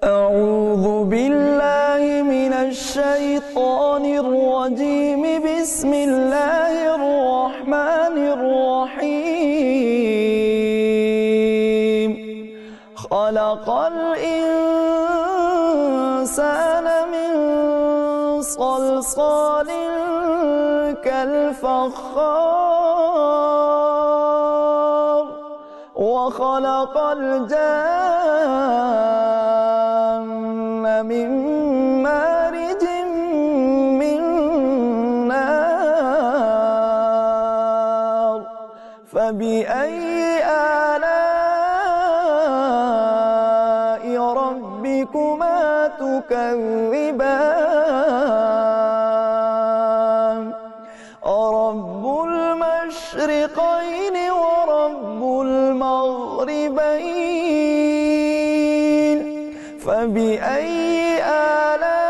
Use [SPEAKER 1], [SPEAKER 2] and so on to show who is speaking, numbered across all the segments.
[SPEAKER 1] أعوذ بالله من الشيطان الرجيم. بسم الله الرحمن الرحيم. خلق الإنسان من صلصال كالفخار وخلق الجن من مارج من نار. فبأي آلاء ربكما تكذبان؟ رب المشرقين ورب المغربين. فبأي آلاء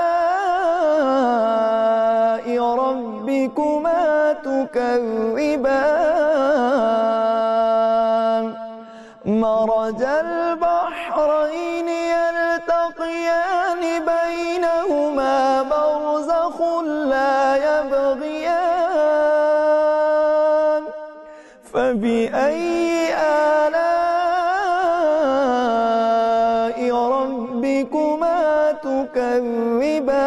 [SPEAKER 1] ربكما تكذبان؟ مرج البحرين يلتقيان بينهما برزخ لا يبغيان. فبأي آلاء ربكما تكذبان؟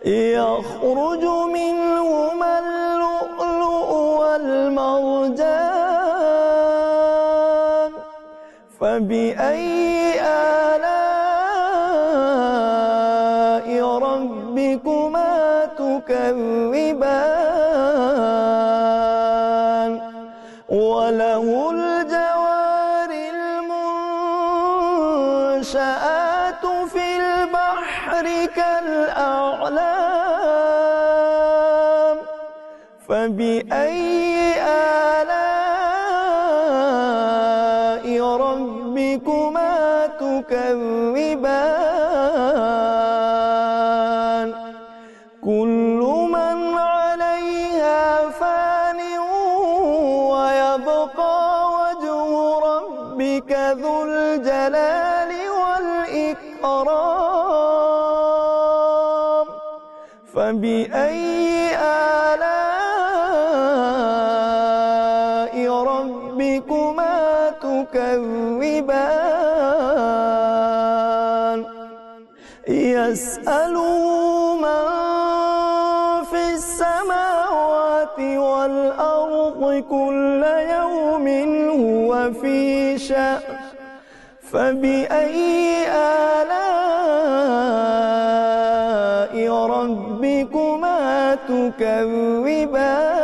[SPEAKER 1] يخرج منهما اللؤلؤ والمرجان. فبأي آلاء ربكما تكذبان؟ وله الجوار المنشآت في البحر كالأعلام. فبأي آلاء ربكما تكذبان؟ كل من عليها فان ويبقى وجه ربك ذو الجلال والإكرام. فبأي آلاء ربكما تكذبان؟ يسأله من في السماوات والأرض كل يوم هو في شأن. فبأي آلاء ربكما تكذبان؟